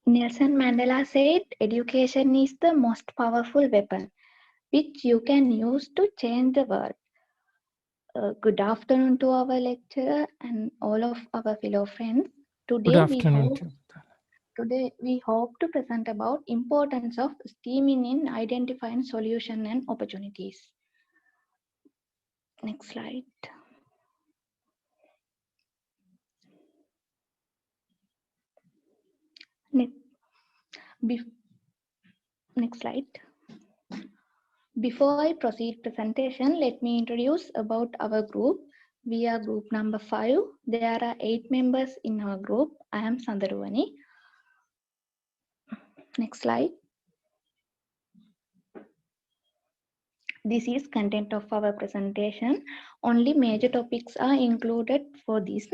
Nelson Mandela said, education is the most powerful weapon which you can use to change the world. Good afternoon to our lecturer and all of our fellow friends. Good Today we afternoon hope to you. Today we hope to present about importance of STEAM in identifying solution and opportunities. Next slide. Next, next slide. Before I proceed presentation, let me introduce about our group. We are group number 5. There are 8 members in our group. I am Sandaruvani. Next slide. This is content of our presentation. Only major topics are included for this.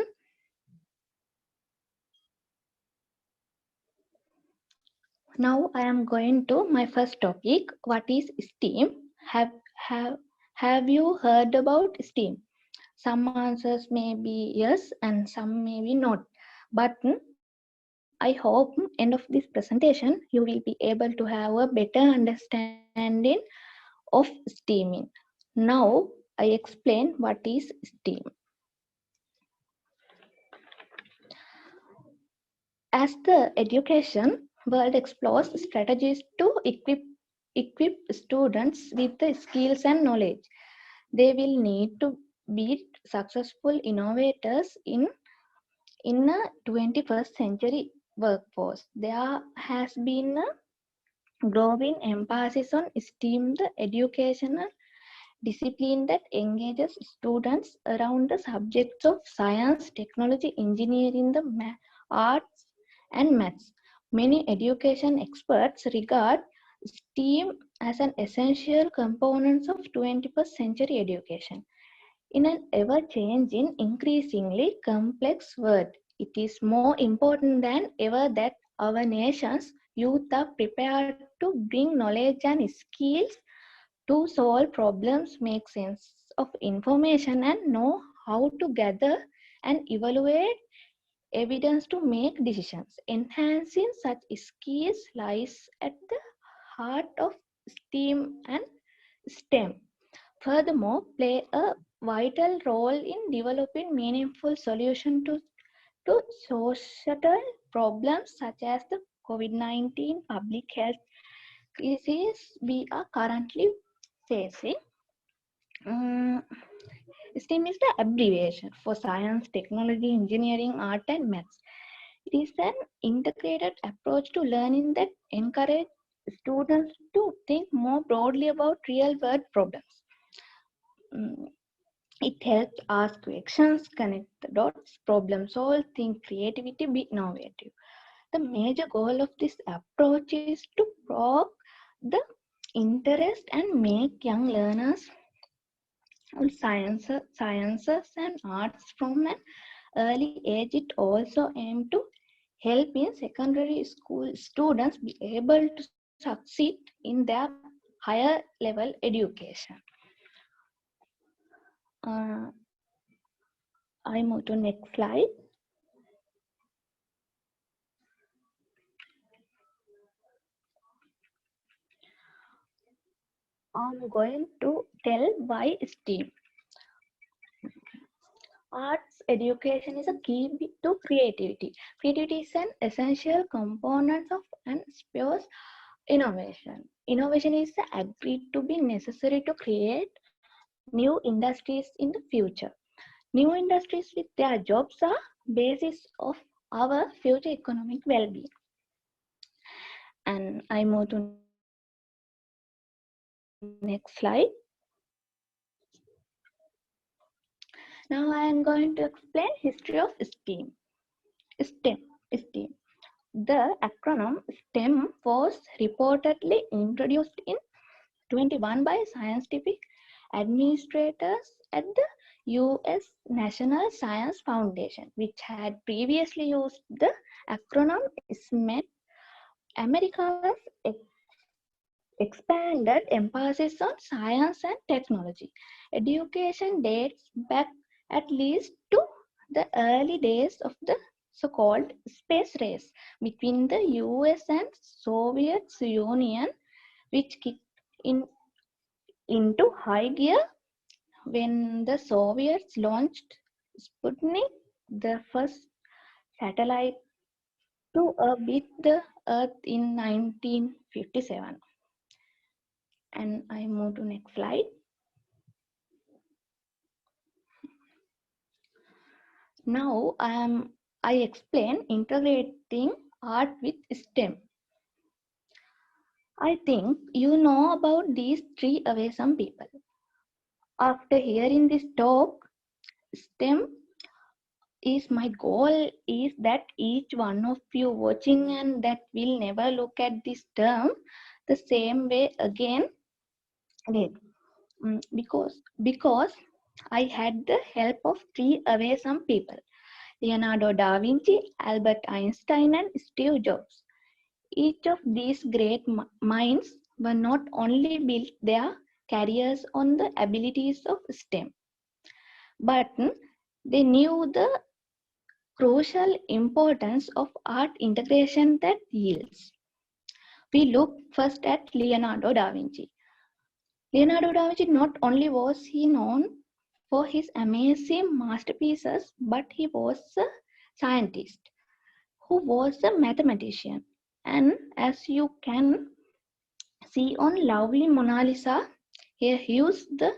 Now I am going to my first topic. What is STEAM? Have you heard about STEAM? Some answers may be yes and some may be not. But I hope end of this presentation you will be able to have a better understanding of STEAMing. Now I explain what is STEAM. As the education world explores strategies to equip students with the skills and knowledge, they will need to be successful innovators in a 21st century workforce. There has been a growing emphasis on STEAM, the educational discipline that engages students around the subjects of science, technology, engineering, the arts, and maths. Many education experts regard STEAM as an essential component of 21st century education. In an ever-changing, increasingly complex world, it is more important than ever that our nation's youth are prepared to bring knowledge and skills to solve problems, make sense of information, and know how to gather and evaluate evidence to make decisions. Enhancing such skills lies at the heart of STEAM and STEM. Furthermore, play a vital role in developing meaningful solutions to societal problems such as the COVID-19 public health crisis we are currently facing. STEAM is the abbreviation for science, technology, engineering, art, and maths. It is an integrated approach to learning that encourages students to think more broadly about real-world problems. It helps ask questions, connect the dots, problem solve, think creativity, be innovative. The major goal of this approach is to provoke the interest and make young learners on sciences and arts from an early age. It also aims to help in secondary school students be able to succeed in their higher level education. Uh, I move to next slide. I'm going to tell why STEAM. Arts education is a key to creativity. Creativity is an essential component of and spurs innovation. Innovation is agreed to be necessary to create new industries in the future. New industries with their jobs are basis of our future economic well-being. And I move to next slide. Now I am going to explain history of STEAM. STEM. The acronym STEM was reportedly introduced in 21 by scientific administrators at the US National Science Foundation, which had previously used the acronym SMET. America's expanded emphasis on science and technology. Education dates back at least to the early days of the so-called space race between the US and Soviet Union, which kicked in into high gear when the Soviets launched Sputnik, the first satellite to orbit the Earth in 1957. And I move to next slide. Now I explain integrating art with STEM. I think you know about these three awesome people. After hearing this talk, STEM is my goal is that each one of you watching and that will never look at this term the same way again. Because I had the help of three awesome people: Leonardo da Vinci, Albert Einstein, and Steve Jobs. Each of these great minds were not only built their careers on the abilities of STEM, but they knew the crucial importance of art integration that yields. We look first at Leonardo da Vinci. Leonardo da Vinci not only was he known for his amazing masterpieces, but he was a scientist who was a mathematician. And as you can see on lovely Mona Lisa, here here's the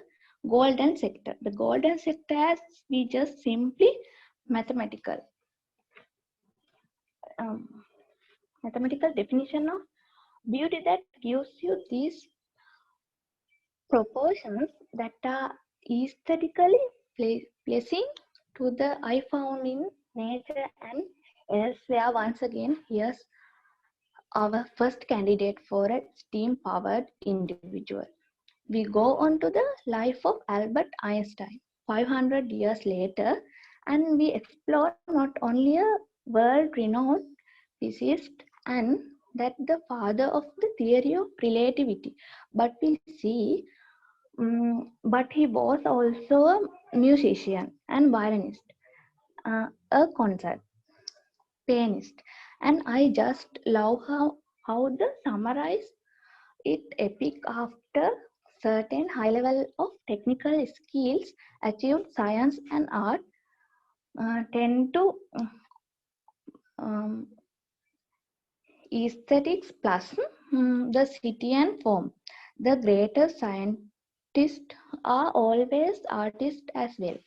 golden sector. The golden sector as we just simply mathematical. Mathematical definition of beauty that gives you these proportions that are aesthetically pleasing to the eye found in nature and elsewhere. Once again, here's our first candidate for a steam powered individual. We go on to the life of Albert Einstein 500 years later, and we explore not only a world renowned physicist and that the father of the theory of relativity, but we see but he was also a musician and violinist, a concert pianist, and I just love how the summarize it epic after certain high level of technical skills achieved, science and art tend to um, aesthetics plus the city and form. The greatest scientists are always artists as well.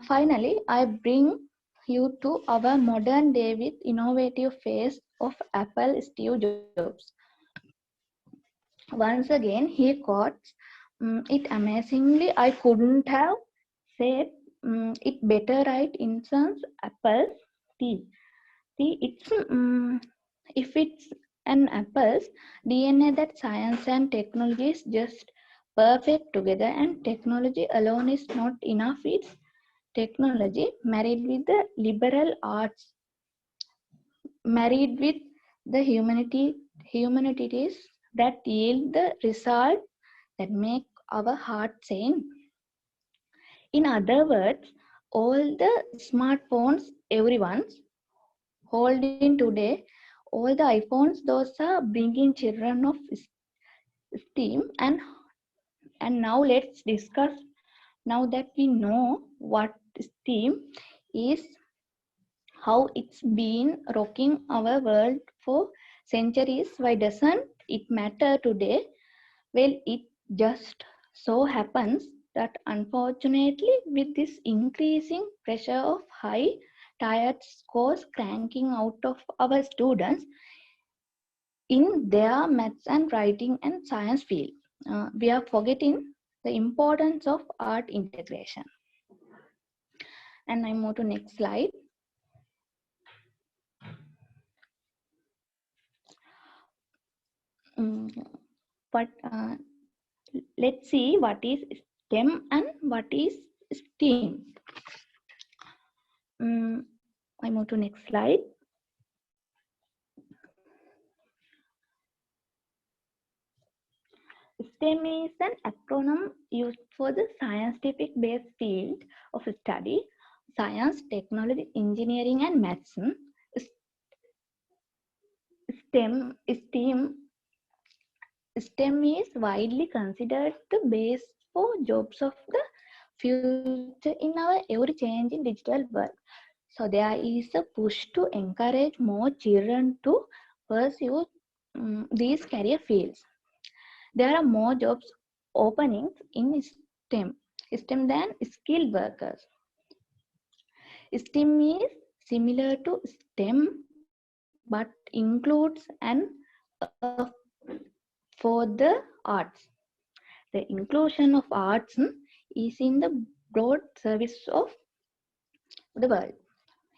Finally, I bring you to our modern day with innovative face of Apple Steve Jobs. Once again, he quotes it amazingly. I couldn't have said it better, right? Instance, Apple tea. See, if it's an apple's DNA, that science and technology is just perfect together, and technology alone is not enough. It's technology married with the liberal arts, married with the humanities that yield the result that make our heart sing. In other words, all the smartphones everyone's holding today, all the iPhones, those are bringing children of steam. And now let's discuss, now that we know what steam is, how it's been rocking our world for centuries, why doesn't it matter today? Well, it just so happens that unfortunately, with this increasing pressure of high tired scores cranking out of our students in their maths and writing and science field, we are forgetting the importance of art integration. And I move to next slide. But let's see what is STEM and what is STEAM. I move to next slide. STEM is an acronym used for the scientific based field of study. science, technology, engineering, and maths. STEM, STEM, STEM is widely considered the base for jobs of the future in our ever-changing digital world. So there is a push to encourage more children to pursue these career fields. There are more jobs openings in STEM than skilled workers. STEM is similar to STEM but includes an uh, for the arts. The inclusion of arts is in the broad service of the world.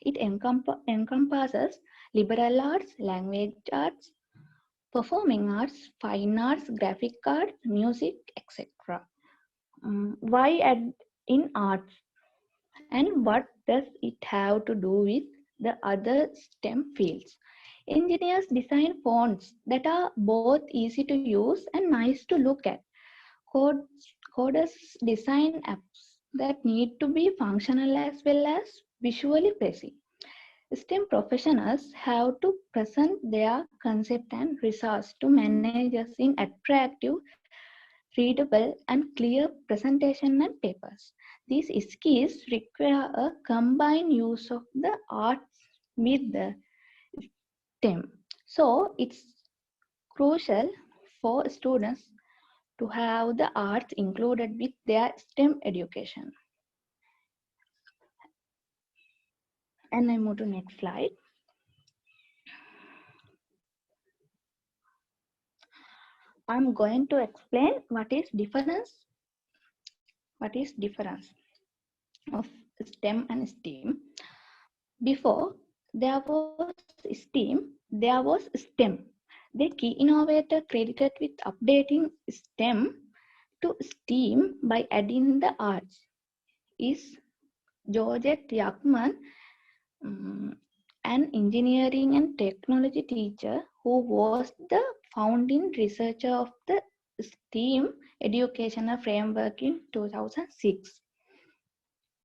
It encompasses liberal arts, language arts, performing arts, fine arts, graphic arts, music, etc. Why add in arts? And what does it have to do with the other STEM fields? Engineers design fonts that are both easy to use and nice to look at. Coders design apps that need to be functional as well as visually pleasing. STEM professionals have to present their concept and resource to managers in attractive, readable, and clear presentation and papers. These skills require a combined use of the arts with the STEM. So it's crucial for students to have the arts included with their STEM education. And I move to next slide. I'm going to explain what is difference of STEM and STEAM. Before there was STEAM, there was STEM. The key innovator credited with updating STEM to STEAM by adding the arts is Georgette Yackman, an engineering and technology teacher who was the founding researcher of the STEAM educational framework in 2006.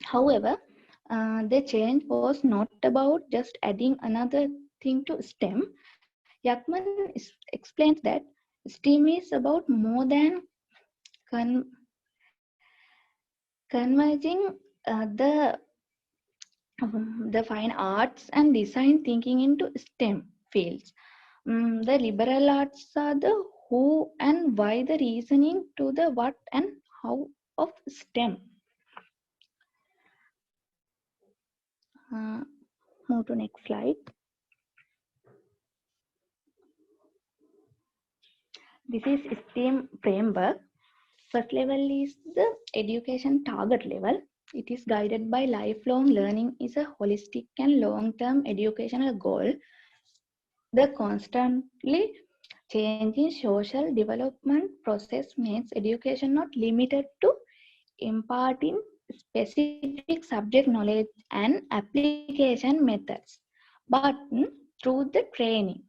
However, the change was not about just adding another thing to STEM. Yackman explains that STEAM is about more than converging the fine arts and design thinking into STEM fields. The liberal arts are the who and why, the reasoning to the what and how of STEM. Move to next slide. This is STEM framework. First level is the education target level. It is guided by lifelong learning is a holistic and long-term educational goal. The constantly changing social development process makes education not limited to imparting specific subject knowledge and application methods, but through the training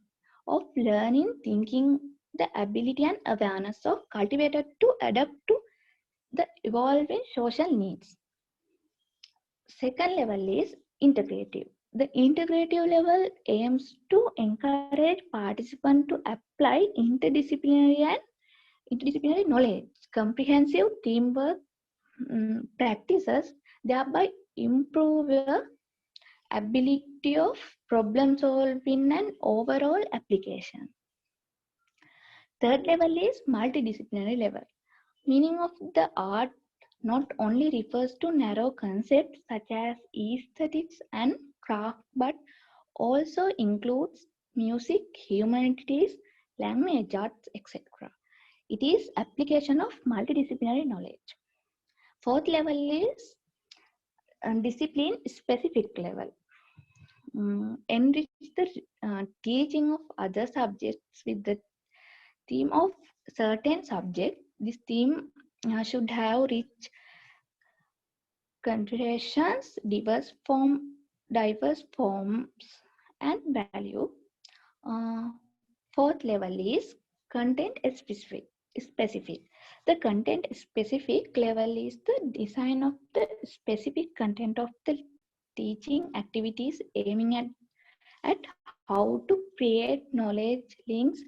of learning, thinking, the ability and awareness of cultivated to adapt to the evolving social needs. Second level is integrative. The integrative level aims to encourage participants to apply interdisciplinary knowledge, comprehensive teamwork practices, thereby improve your ability of problem solving and overall application. Third level is multidisciplinary level. Meaning of the art not only refers to narrow concepts such as aesthetics and craft, but also includes music, humanities, language arts, etc. It is application of multidisciplinary knowledge. Fourth level is discipline specific level. Enrich the teaching of other subjects with the theme of certain subject. This theme should have rich considerations, diverse forms and value. Fourth level is content specific. The content specific level is the design of the specific content of the teaching activities aiming at how to create knowledge links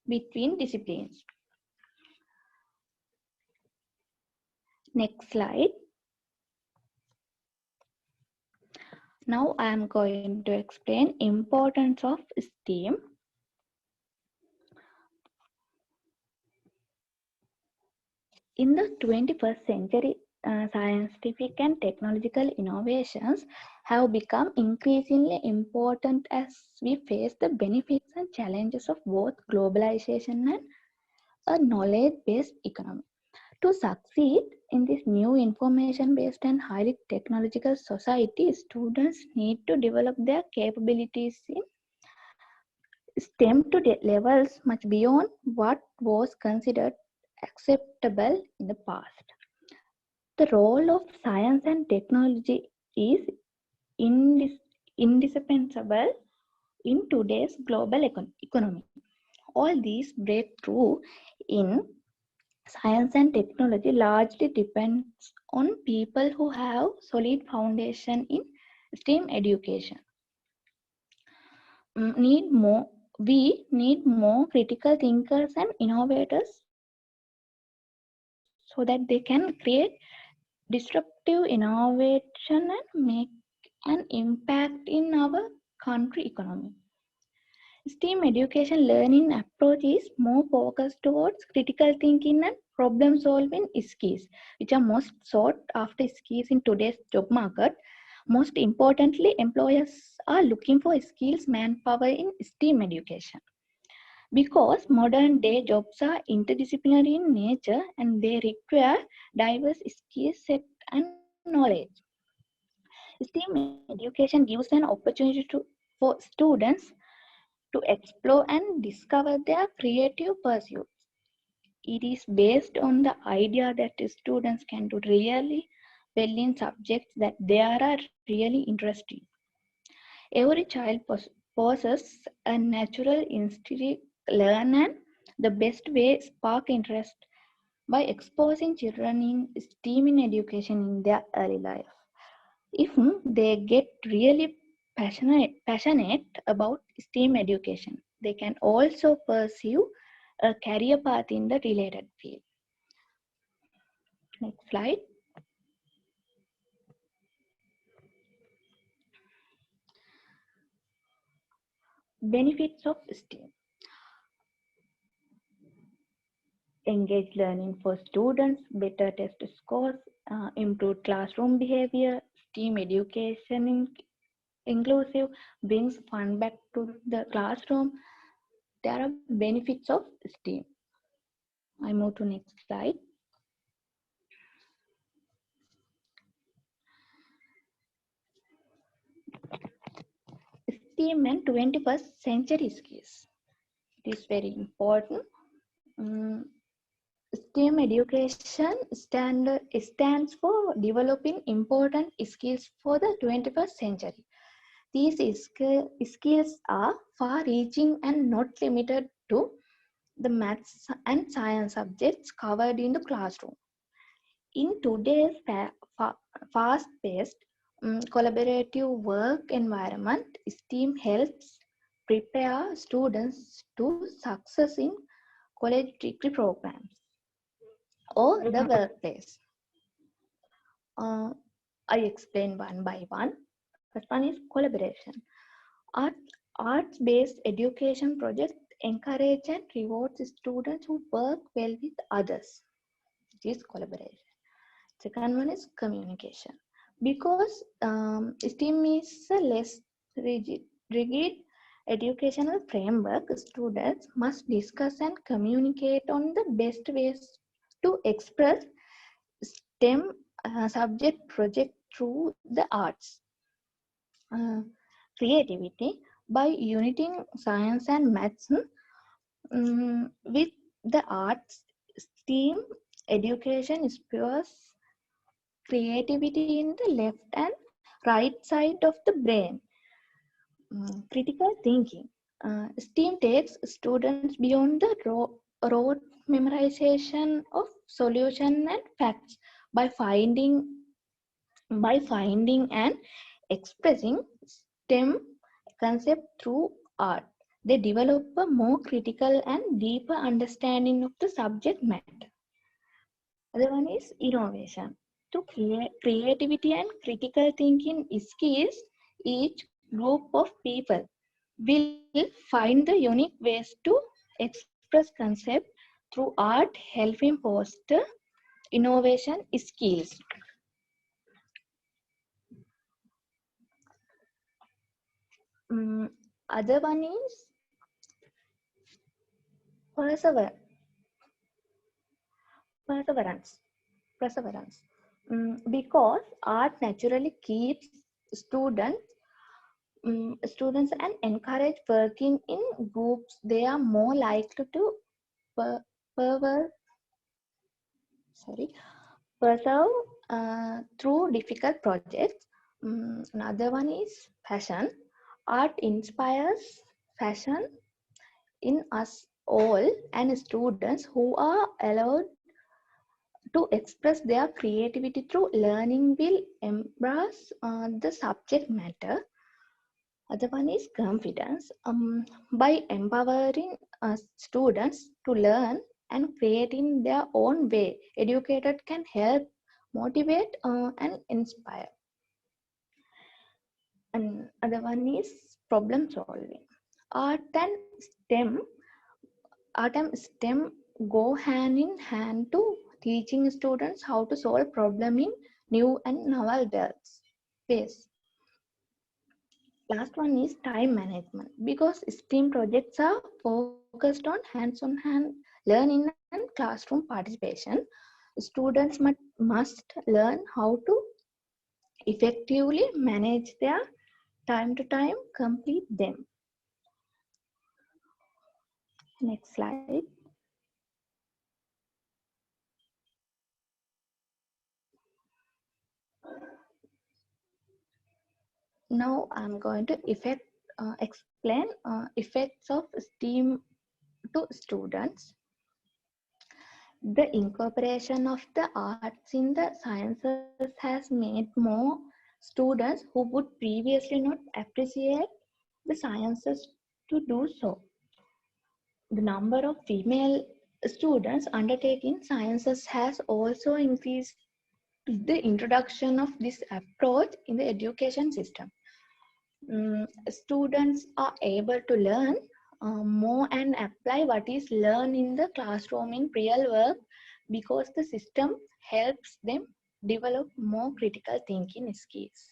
between disciplines. Next slide. Now I am going to explain importance of STEAM. In the 21st century, scientific and technological innovations have become increasingly important as we face the benefits and challenges of both globalization and a knowledge-based economy. To succeed in this new information-based and highly technological society, students need to develop their capabilities in STEM to levels much beyond what was considered acceptable in the past. The role of science and technology is indispensable in today's global economy. All these breakthrough in science and technology largely depends on people who have solid foundation in STEM education. Need more We need more critical thinkers and innovators so that they can create disruptive innovation and make an impact in our country economy. STEAM education learning approach is more focused towards critical thinking and problem solving skills, which are most sought after skills in today's job market. Most importantly, employers are looking for skills manpower in STEAM education because modern day jobs are interdisciplinary in nature and they require diverse skill set and knowledge. STEAM education gives an opportunity for students to explore and discover their creative pursuits. It is based on the idea that students can do really well in subjects that they are really interested in. Every child possesses a natural instinct to learn, and the best way spark interest by exposing children in STEAM in education in their early life. If they get really passionate about STEAM education, they can also pursue a career path in the related field. Next slide. Benefits of STEAM. Engaged learning for students, better test scores, improved classroom behavior. STEAM education inclusive, brings fun back to the classroom. There are benefits of STEAM. I move to next slide. STEAM and 21st century skills. It is very important. STEAM education stands for developing important skills for the 21st century. These skills are far-reaching and not limited to the maths and science subjects covered in the classroom. In today's fast-paced, collaborative work environment, STEAM helps prepare students to success in college degree programs or the workplace. I explain one by one. First one is collaboration. Art, Arts-based education projects encourage and rewards students who work well with others. It is collaboration. Second one is communication. Because STEAM is a less rigid educational framework, students must discuss and communicate on the best ways to express STEM subject project through the arts. Creativity by uniting science and maths with the arts. STEAM education spurs creativity in the left and right side of the brain. Critical thinking. STEAM takes students beyond the rote memorization of solution and facts by finding and expressing STEM concept through art. They develop a more critical and deeper understanding of the subject matter. Other one is innovation. To creativity and critical thinking skills, each group of people will find the unique ways to express concept through art, helping foster innovation skills. Other one is persever- perseverance. Perseverance. Because art naturally keeps students students and encourage working in groups. They are more likely to per, perver, sorry, persevere through difficult projects. Another one is passion. Art inspires passion in us all, and students who are allowed to express their creativity through learning will embrace the subject matter. Other one is confidence. By empowering students to learn and create in their own way, educated can help motivate and inspire. And other one is problem solving. Art and STEM, art and STEM go hand in hand to teaching students how to solve problem in new and novel ways. Last one is time management. Because STEAM projects are focused on hands-on hand learning and classroom participation, students must learn how to effectively manage their time to time complete them. Next slide. Now I'm going to explain effects of STEAM to students. The incorporation of the arts in the sciences has made more students who would previously not appreciate the sciences to do so. The number of female students undertaking sciences has also increased with the introduction of this approach in the education system. Students are able to learn more and apply what is learned in the classroom in real work because the system helps them develop more critical thinking skills.